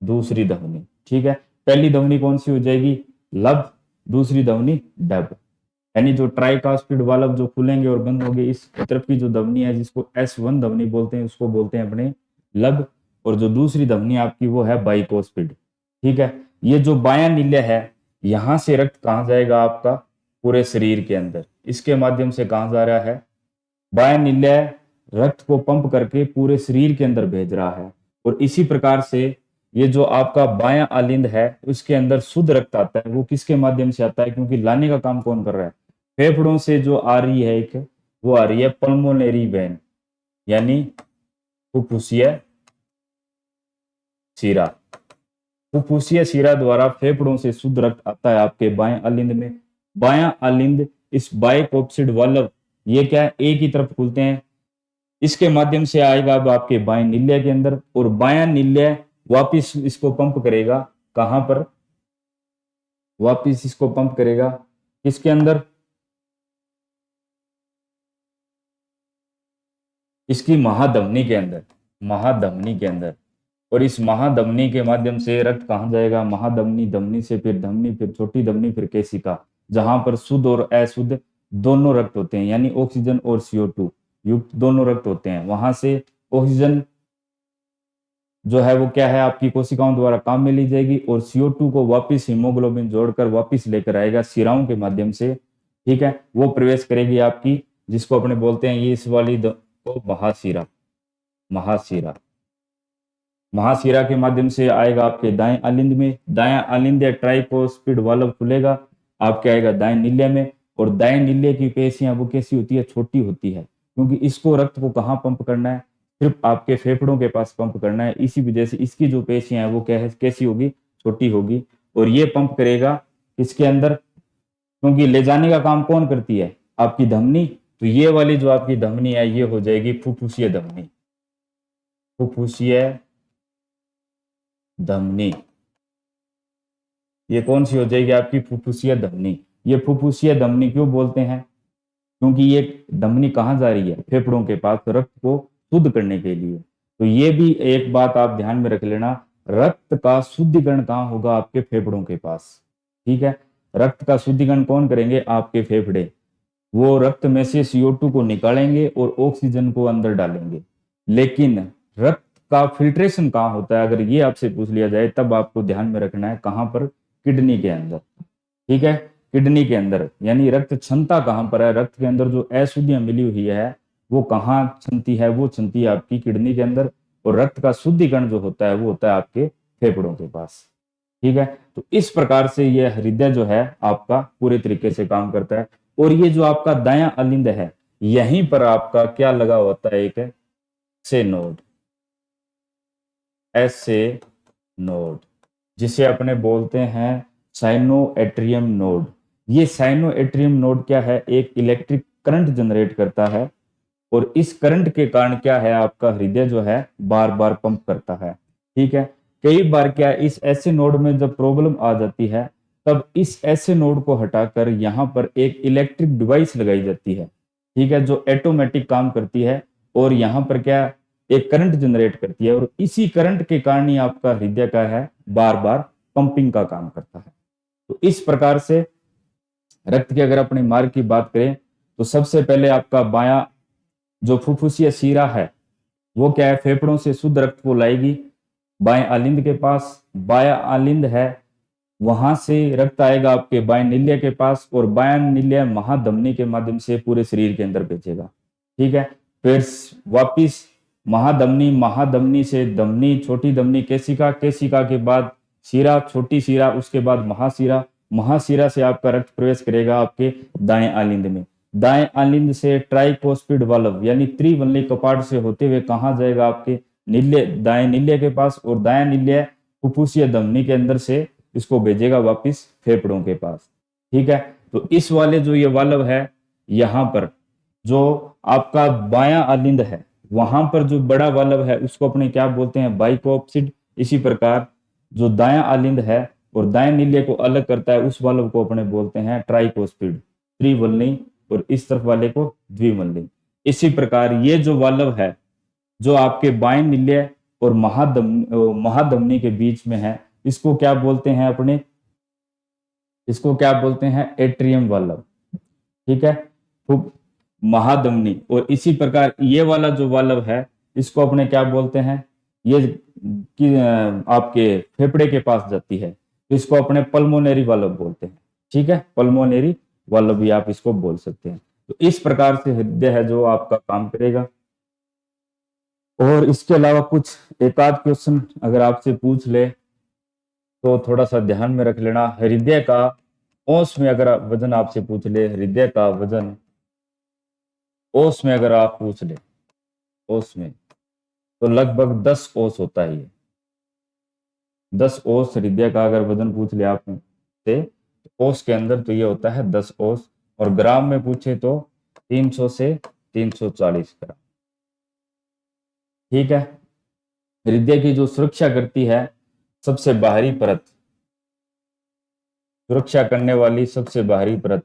A: दूसरी ध्वनि, ठीक है। पहली ध्वनि कौन सी हो जाएगी? लब। दूसरी ध्वनि डब। यानी जो ट्राइकास्पिड वाल्व जो खुलेंगे और बंद होंगे, इस तरफ की जो ध्वनि है जिसको S1 ध्वनि बोलते हैं, उसको बोलते हैं अपने लब। और जो दूसरी ध्वनि आपकी वो है बाइकोस्पिड। ठीक है, ये जो बायां निलय है, यहां से रक्त कहां जाएगा आपका? पूरे शरीर के अंदर। इसके माध्यम से कहां जा रहा है? बायां निलय रक्त को पंप करके पूरे शरीर के अंदर भेज रहा है। और इसी प्रकार से ये जो आपका बायां अलिंद है उसके अंदर शुद्ध रक्त आता है, वो किसके माध्यम से आता है? क्योंकि लाने का काम कौन कर रहा है? फेफड़ों से जो आ रही है एक, वो आ रही है पल्मोनरी वेन, यानी फुफ्फुसीय शिरा। फुफ्फुसीय शिरा द्वारा फेफड़ों से शुद्ध रक्त आता है आपके बाएं अलिंद में। बायां अलिंद इस बाइकोप्सिड वाल्व, ये क्या है, एक ही तरफ खुलते हैं, इसके माध्यम से आएगा अब आपके बाएं निलय के अंदर। और बायां निलय वापिस इसको पंप करेगा कहां पर? वापिस इसको पंप करेगा किसके अंदर? इसकी महाधमनी के अंदर। महाधमनी के अंदर। और इस महाधमनी के माध्यम से रक्त कहां जाएगा? महाधमनी, धमनी से फिर धमनी, फिर छोटी धमनी, फिर केशिका, जहां पर शुद्ध और अशुद्ध दोनों रक्त होते हैं, यानी ऑक्सीजन और CO2 युक्त दोनों रक्त होते हैं। वहां से ऑक्सीजन जो है वो क्या है, आपकी कोशिकाओं द्वारा काम में ली जाएगी, और CO2 को वापिस हीमोग्लोबिन जोड़कर वापिस लेकर आएगा शिराओं के माध्यम से। ठीक है, वो प्रवेश करेगी आपकी, जिसको अपने बोलते हैं ये इस वाली को महाशिरा। महाशिरा। महाशिरा के माध्यम से आएगा आपके दाएं अलिंद में। दायां अलिंद या ट्राइकोस्पिड वाल्व खुलेगा, आपके आएगा दाएं निलय में। और दाएं निलय की पेशियां वो कैसी होती है? छोटी होती है, क्योंकि इसको रक्त को कहाँ पंप करना है? सिर्फ आपके फेफड़ों के पास पंप करना है। इसी वजह से इसकी जो पेशियां हैं वो कैसी होगी? छोटी होगी। और ये पंप करेगा किसके अंदर? क्योंकि ले जाने का काम कौन करती है? आपकी धमनी। तो ये वाली जो आपकी धमनी है ये हो जाएगी फुफ्फुसीय धमनी। फुफ्फुसीय धमनी, ये कौन सी हो जाएगी? आपकी फुफ्फुसीय धमनी। ये फुफ्फुसीय धमनी क्यों बोलते हैं? क्योंकि ये धमनी कहाँ जा रही है? फेफड़ों के पास, रक्त को शुद्ध करने के लिए। तो ये भी एक बात आप ध्यान में रख लेना, रक्त का शुद्धिकरण कहाँ होगा? आपके फेफड़ों के पास। ठीक है, रक्त का शुद्धिकरण कौन करेंगे? आपके फेफड़े। वो रक्त में से CO2 को निकालेंगे और ऑक्सीजन को अंदर डालेंगे। लेकिन रक्त का फिल्ट्रेशन कहाँ होता है? अगर ये आपसे पूछ लिया जाए तब आपको ध्यान में रखना है कहाँ पर? किडनी के अंदर। ठीक है, किडनी के अंदर। यानी रक्त क्षमता कहाँ पर है? रक्त के अंदर जो अशुद्धियां मिली हुई है वो कहाँ क्षमती है? वो क्षमती है आपकी किडनी के अंदर। और रक्त का शुद्धिकरण जो होता है वो होता है आपके फेफड़ों के पास। ठीक है। तो इस प्रकार से ये हृदय जो है आपका पूरे तरीके से काम करता है। और ये जो आपका दायां अलिंद है, यहीं पर आपका क्या लगा होता है, एक से नोड, ऐसे नोड, जिसे अपने बोलते हैं साइनोएट्रियम नोड। ये साइनोएट्रियम नोड क्या है, एक इलेक्ट्रिक करंट जनरेट करता है, और इस करंट के कारण क्या है, आपका हृदय जो है बार बार पंप करता है। ठीक है। कई बार क्या है, इस ऐसे नोड में जब प्रॉब्लम आ जाती है, तब इस ऐसे नोड को हटाकर यहाँ पर एक इलेक्ट्रिक डिवाइस लगाई जाती है, ठीक है, जो ऑटोमेटिक काम करती है, और यहाँ पर क्या, एक करंट जनरेट करती है, और इसी करंट के कारण ही आपका हृदय का है बार बार पंपिंग का काम करता है। तो इस प्रकार से रक्त के अगर अपने मार्ग की बात करें, तो सबसे पहले आपका बायां जो फुफ्फुसीय शिरा है, वो क्या है, फेफड़ों से शुद्ध रक्त को लाएगी बाएं आलिंद के पास। बायां आलिंद है, वहां से रक्त आएगा आपके बाएं नील्य के पास, और बायां नील्य महाधमनी के माध्यम से पूरे शरीर के अंदर भेजेगा। ठीक है। फिर वापिस महाधमनी, महाधमनी से धमनी, छोटी धमनी, केशिका, केशिका के बाद शिरा, छोटी शिरा, उसके बाद महाशिरा, महाशिरा से आपका रक्त प्रवेश करेगा आपके दाएं आलिंद में। दाएं आलिंद से ट्राइकोस्पिड वाल्व यानी त्रिवल्ली कपाट से होते हुए कहाँ जाएगा, आपके नील्य, दाएं नील्य के पास, और दायां नील्य फुफ्फुसीय धमनी के अंदर से इसको भेजेगा वापिस फेफड़ों के पास। ठीक है। तो इस वाले जो ये वाल्व है, यहां पर जो आपका बायां आलिंद है, वहां पर जो बड़ा वाल्व है उसको अपने क्या बोलते हैं, बाइकोप्सिड। इसी प्रकार जो दायां आलिंद है और दाएं नील्य को अलग करता है, उस वाल्व को अपने बोलते हैं ट्राइकोस्पिड, त्रिवल्ली, और इस तरफ वाले को द्विवल्ली। इसी प्रकार ये जो वाल्व है, जो आपके बाएं नील्य और महाधमनी के बीच में है, इसको क्या बोलते हैं अपने, इसको क्या बोलते हैं, एट्रियम वाल्व। ठीक है। खूब महाधमनी, और इसी प्रकार ये वाला जो वाल्व है, इसको अपने क्या बोलते हैं, ये आपके फेफड़े के पास जाती है, तो इसको अपने पल्मोनरी वाल्व बोलते हैं। ठीक है। पल्मोनरी वाल्व भी आप इसको बोल सकते हैं। तो इस प्रकार से हृदय है जो आपका काम करेगा। और इसके अलावा कुछ एक आध क्वेश्चन अगर आपसे पूछ ले तो थोड़ा सा ध्यान में रख लेना। हृदय का औंस में अगर वजन आपसे पूछ ले, हृदय का वजन औंस में अगर आप पूछ ले, औंस में, तो लगभग 10 औंस होता है ये। 10 औंस हृदय का अगर वजन पूछ ले आपसे, तो औंस के अंदर तो ये होता है 10 औंस, और ग्राम में पूछे तो 300 से 340 ग्राम। ठीक है। हृदय की जो सुरक्षा करती है, सबसे बाहरी परत, सुरक्षा करने वाली सबसे बाहरी परत,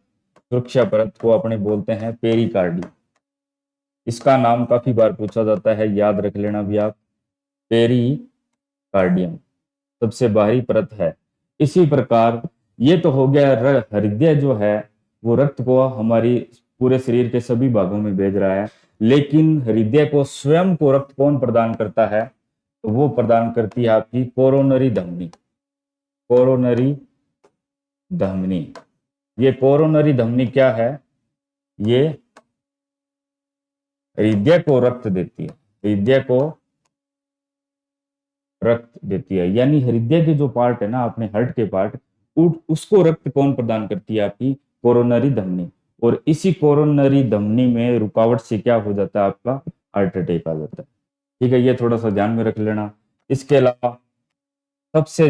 A: सुरक्षा परत को अपने बोलते हैं पेरिकार्डियम। इसका नाम काफी बार पूछा जाता है, याद रख लेना भी आप, पेरिकार्डियम सबसे बाहरी परत है। इसी प्रकार ये तो हो गया, हृदय जो है वो रक्त को हमारी पूरे शरीर के सभी भागों में भेज रहा है, लेकिन हृदय को स्वयं को रक्त कौन प्रदान करता है, तो वो प्रदान करती है आपकी कोरोनरी धमनी। कोरोनरी धमनी, ये कोरोनरी धमनी क्या है, ये हृदय को रक्त देती है, हृदय को रक्त देती है। यानी हृदय के जो पार्ट है ना, अपने हार्ट के पार्ट, उसको रक्त कौन प्रदान करती है, आपकी कोरोनरी धमनी। और इसी कोरोनरी धमनी में रुकावट से क्या हो जाता है, आपका हार्ट अटैक आ जाता है। ठीक है। ये थोड़ा सा ध्यान में रख लेना। इसके अलावा सबसे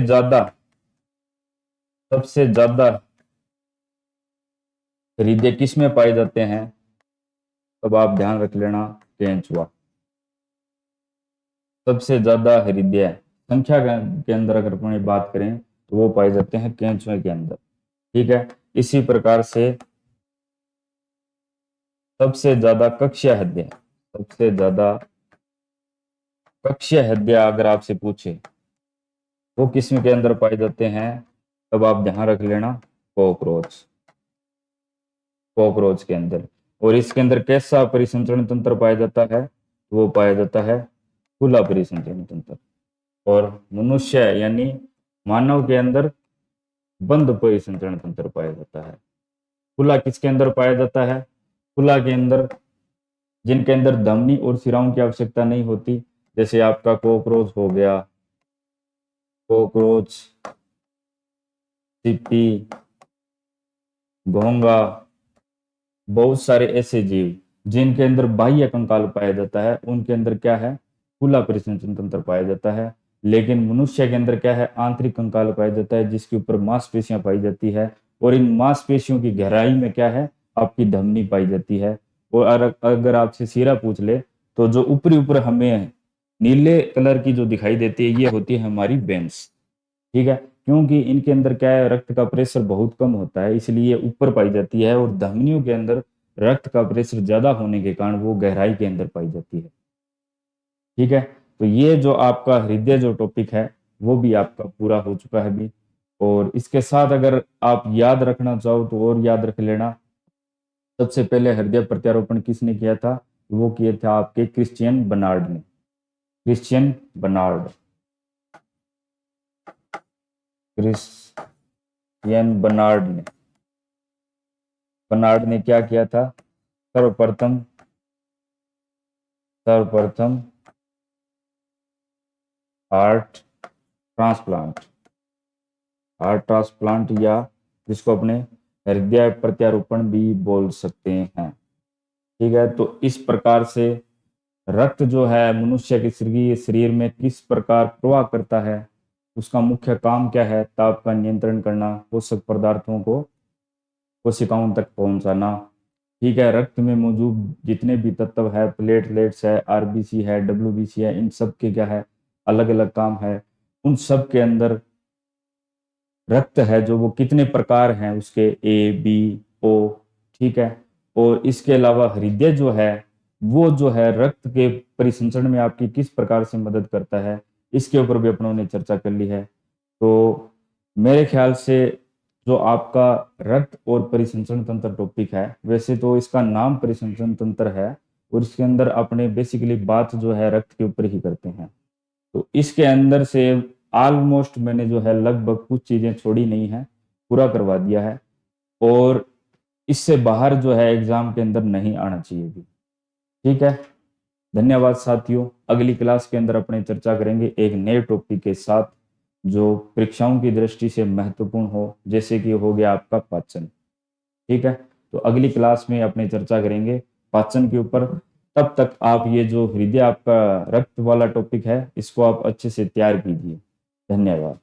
A: ज्यादा हृदय किस में पाए जाते हैं, तब आप ध्यान रख लेना, केंचुआ। सबसे ज्यादा हृदय संख्या के अंदर अगर अपनी बात करें, तो वो पाए जाते हैं केंचुए के अंदर। ठीक है। इसी प्रकार से सबसे ज्यादा कक्षीय हृदय, सबसे ज्यादा कक्षीय हृदय अगर आपसे पूछे वो किस्म के अंदर पाए जाते हैं, तब आप ध्यान रख लेना, कॉकरोच, कॉकरोच के अंदर। और इसके अंदर कैसा परिसंचरण तंत्र पाया जाता है, वो पाया जाता है खुला परिसंचरण तंत्र। और मनुष्य यानी मानव के अंदर बंद परिसंचरण तंत्र पाया जाता है। खुला किसके अंदर पाया जाता है, खुला के अंदर जिनके अंदर धमनी और शिराओं की आवश्यकता नहीं होती, जैसे आपका कॉकरोच हो गया, कॉकरोच, सीपी, घोंगा, बहुत सारे ऐसे जीव जिनके अंदर बाह्य कंकाल पाया जाता है, उनके अंदर क्या है, खुला परिसंचरण तंत्र पाया जाता है। लेकिन मनुष्य के अंदर क्या है, आंतरिक कंकाल पाया जाता है, जिसके ऊपर मांसपेशियां पाई जाती है, और इन मांसपेशियों की गहराई में क्या है, आपकी धमनी पाई जाती है। और अगर आपसे सीरा पूछ ले, तो जो ऊपरी ऊपर हमें नीले कलर की जो दिखाई देती है, ये होती है हमारी वेन्स। ठीक है, क्योंकि इनके अंदर क्या है, रक्त का प्रेशर बहुत कम होता है, इसलिए ऊपर पाई जाती है, और धमनियों के अंदर रक्त का प्रेशर ज्यादा होने के कारण वो गहराई के अंदर पाई जाती है। ठीक है, तो ये जो आपका हृदय जो टॉपिक है, वो भी आपका पूरा हो चुका है अभी। और इसके साथ अगर आप याद रखना चाहो तो और याद रख लेना, सबसे पहले हृदय प्रत्यारोपण किसने किया था, वो किए थे आपके क्रिश्चियन बर्नार्ड ने। क्रिश्चियन बर्नार्ड, क्रिश्चियन बर्नार्ड ने क्या किया था, सर्वप्रथम सर्वप्रथम हार्ट ट्रांसप्लांट, हार्ट ट्रांसप्लांट, या जिसको अपने हृदय प्रत्यारोपण भी बोल सकते हैं। ठीक है, तो इस प्रकार से रक्त जो है मनुष्य के शरीर में किस प्रकार प्रवाह करता है, उसका मुख्य काम क्या है, ताप का नियंत्रण करना, पोषक पदार्थों को कोशिकाओं तक पहुंचाना। ठीक है, रक्त में मौजूद जितने भी तत्व है, प्लेटलेट्स है, आरबीसी है, डब्ल्यूबीसी है, इन सब के क्या है, अलग अलग काम है। उन सब के अंदर रक्त है जो वो कितने प्रकार हैं उसके, ए बी ओ। ठीक है, और इसके अलावा हृदय जो है, वो जो है रक्त के परिसंचरण में आपकी किस प्रकार से मदद करता है, इसके ऊपर भी अपनों ने चर्चा कर ली है। तो मेरे ख्याल से जो आपका रक्त और परिसंचरण तंत्र टॉपिक है, वैसे तो इसका नाम परिसंचरण तंत्र है, और इसके अंदर अपने बेसिकली बात जो है रक्त के ऊपर ही करते हैं। तो इसके अंदर से ऑलमोस्ट मैंने जो है लगभग कुछ चीजें छोड़ी नहीं है, पूरा करवा दिया है, और इससे बाहर जो है एग्जाम के अंदर नहीं आना चाहिए भी। ठीक है, धन्यवाद साथियों। अगली क्लास के अंदर अपने चर्चा करेंगे एक नए टॉपिक के साथ, जो परीक्षाओं की दृष्टि से महत्वपूर्ण हो, जैसे कि हो गया आपका पाचन। ठीक है, तो अगली क्लास में अपने चर्चा करेंगे पाचन के ऊपर। तब तक आप ये जो हृदय आपका रक्त वाला टॉपिक है, इसको आप अच्छे से तैयार कीजिए। धन्यवाद।